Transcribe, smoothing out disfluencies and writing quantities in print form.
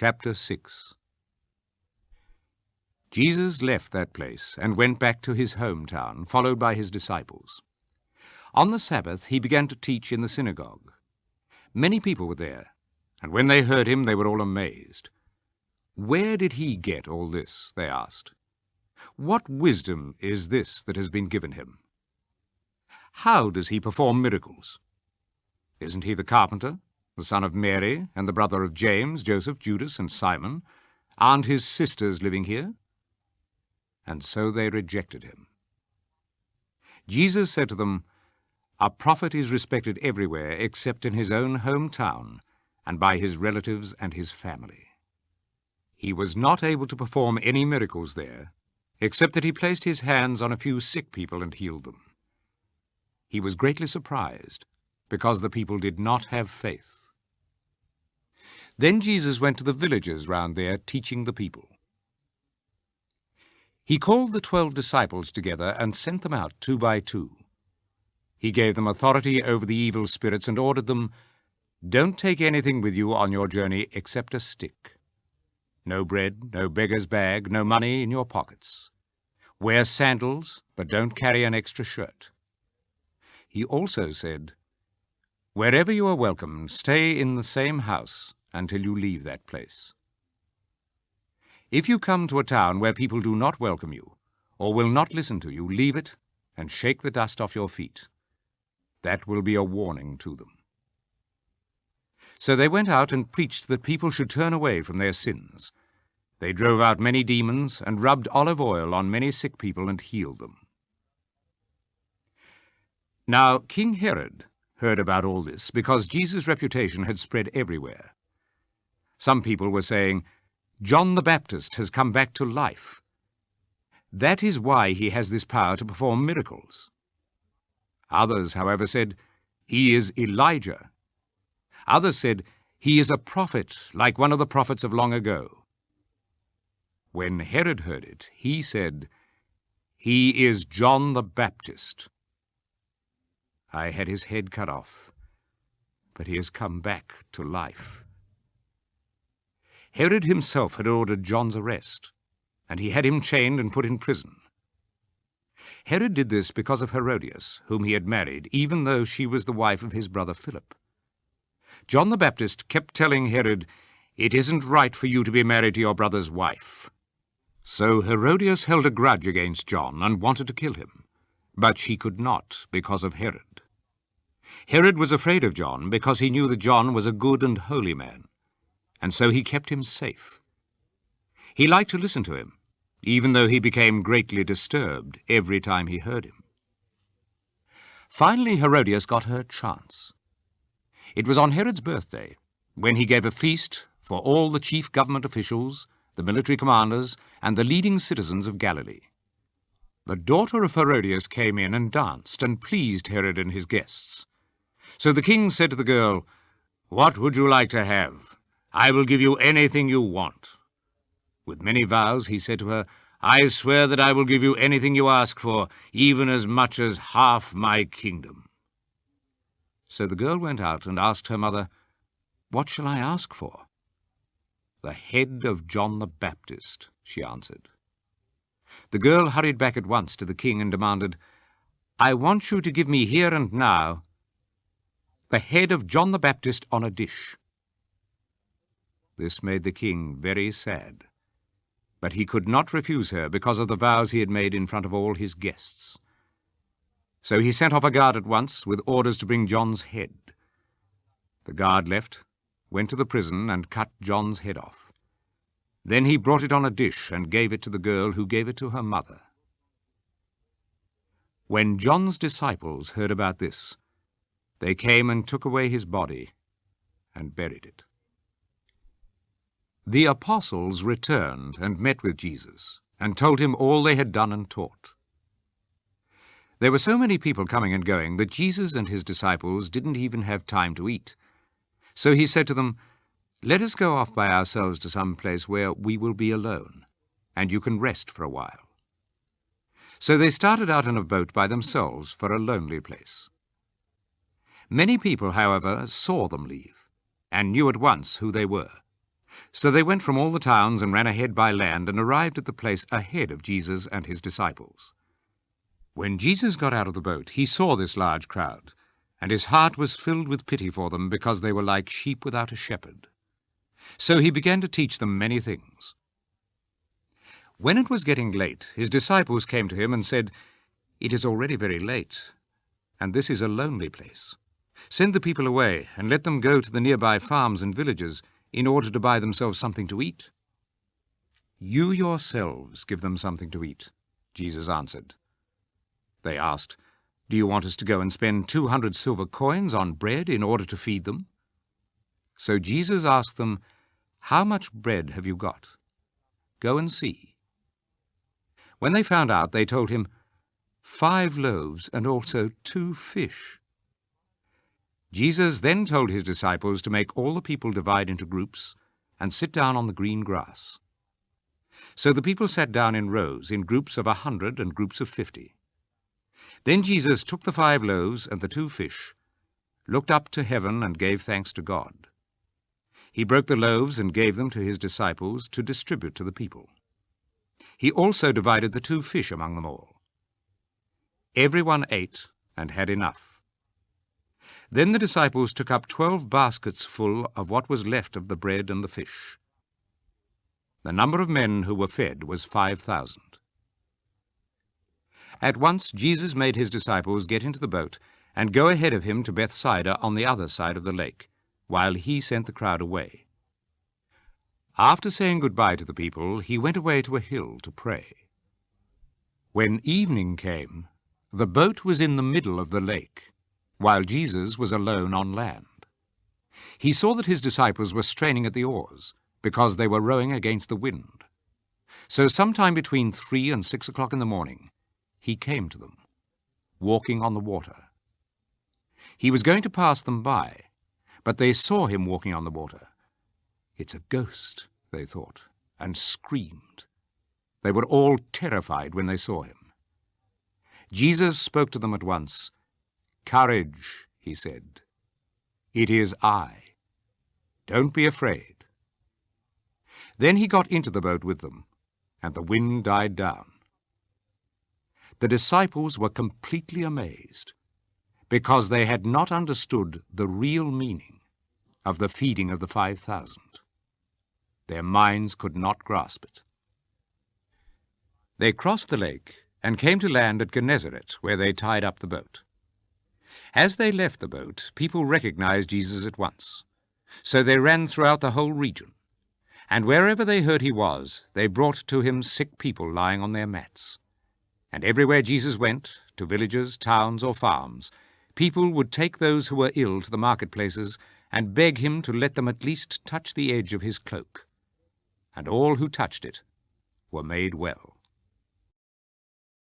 Chapter 6. Jesus left that place and went back to his hometown, followed by his disciples. On the Sabbath he began to teach in the synagogue. Many people were there, and when they heard him they were all amazed. "Where did he get all this?" they asked. "What wisdom is this that has been given him? How does he perform miracles? Isn't he the carpenter, the son of Mary, and the brother of James, Joseph, Judas, and Simon? Aren't his sisters living here?" And so they rejected him. Jesus said to them, "A prophet is respected everywhere except in his own hometown and by his relatives and his family." He was not able to perform any miracles there, except that he placed his hands on a few sick people and healed them. He was greatly surprised, because the people did not have faith. Then Jesus went to the villages round there, teaching the people. He called the 12 disciples together and sent them out 2 by 2. He gave them authority over the evil spirits and ordered them, "Don't take anything with you on your journey except a stick. No bread, no beggar's bag, no money in your pockets. Wear sandals, but don't carry an extra shirt." He also said, "Wherever you are welcomed, stay in the same house until you leave that place. If you come to a town where people do not welcome you, or will not listen to you, leave it and shake the dust off your feet. That will be a warning to them." So they went out and preached that people should turn away from their sins. They drove out many demons and rubbed olive oil on many sick people and healed them. Now King Herod heard about all this because Jesus' reputation had spread everywhere. Some people were saying, "John the Baptist has come back to life. That is why he has this power to perform miracles." Others, however, said, "He is Elijah." Others said, "He is a prophet, like one of the prophets of long ago." When Herod heard it, he said, "He is John the Baptist. I had his head cut off, but he has come back to life." Herod himself had ordered John's arrest, and he had him chained and put in prison. Herod did this because of Herodias, whom he had married, even though she was the wife of his brother Philip. John the Baptist kept telling Herod, "It isn't right for you to be married to your brother's wife." So Herodias held a grudge against John and wanted to kill him, but she could not because of Herod. Herod was afraid of John because he knew that John was a good and holy man, and so he kept him safe. He liked to listen to him, even though he became greatly disturbed every time he heard him. Finally, Herodias got her chance. It was on Herod's birthday, when he gave a feast for all the chief government officials, the military commanders, and the leading citizens of Galilee. The daughter of Herodias came in and danced and pleased Herod and his guests. So the king said to the girl, "What would you like to have? I will give you anything you want." With many vows he said to her, "I swear that I will give you anything you ask for, even as much as half my kingdom." So the girl went out and asked her mother, "What shall I ask for?" "The head of John the Baptist," she answered. The girl hurried back at once to the king and demanded, "I want you to give me here and now the head of John the Baptist on a dish." This made the king very sad, but he could not refuse her because of the vows he had made in front of all his guests. So he sent off a guard at once with orders to bring John's head. The guard left, went to the prison, and cut John's head off. Then he brought it on a dish and gave it to the girl, who gave it to her mother. When John's disciples heard about this, they came and took away his body and buried it. The apostles returned and met with Jesus and told him all they had done and taught. There were so many people coming and going that Jesus and his disciples didn't even have time to eat. So he said to them, "Let us go off by ourselves to some place where we will be alone, and you can rest for a while." So they started out in a boat by themselves for a lonely place. Many people, however, saw them leave and knew at once who they were. So they went from all the towns and ran ahead by land and arrived at the place ahead of Jesus and his disciples. When Jesus got out of the boat, he saw this large crowd, and his heart was filled with pity for them because they were like sheep without a shepherd. So he began to teach them many things. When it was getting late, his disciples came to him and said, "It is already very late, and this is a lonely place. Send the people away and let them go to the nearby farms and villages in order to buy themselves something to eat." "You yourselves give them something to eat," Jesus answered. They asked, "Do you want us to go and spend 200 silver coins on bread in order to feed them?" So Jesus asked them, "How much bread have you got? Go and see." When they found out, they told him, 5 loaves and also 2 fish. Jesus then told his disciples to make all the people divide into groups and sit down on the green grass. So the people sat down in rows, in groups of 100 and groups of 50. Then Jesus took the 5 loaves and the 2 fish, looked up to heaven and gave thanks to God. He broke the loaves and gave them to his disciples to distribute to the people. He also divided the 2 fish among them all. Everyone ate and had enough. Then the disciples took up 12 baskets full of what was left of the bread and the fish. The number of men who were fed was 5,000. At once Jesus made his disciples get into the boat and go ahead of him to Bethsaida on the other side of the lake, while he sent the crowd away. After saying goodbye to the people, he went away to a hill to pray. When evening came, the boat was in the middle of the lake, while Jesus was alone on land. He saw that his disciples were straining at the oars, because they were rowing against the wind. So sometime between 3 and 6 o'clock in the morning, he came to them, walking on the water. He was going to pass them by, but they saw him walking on the water. "It's a ghost," they thought, and screamed. They were all terrified when they saw him. Jesus spoke to them at once. "Courage," he said. "It is I. Don't be afraid." Then he got into the boat with them, and the wind died down. The disciples were completely amazed, because they had not understood the real meaning of the feeding of the 5,000. Their minds could not grasp it. They crossed the lake and came to land at Gennesaret, where they tied up the boat. As they left the boat, people recognized Jesus at once. So they ran throughout the whole region, and wherever they heard he was, they brought to him sick people lying on their mats. And everywhere Jesus went, to villages, towns, or farms, people would take those who were ill to the marketplaces and beg him to let them at least touch the edge of his cloak. And all who touched it were made well.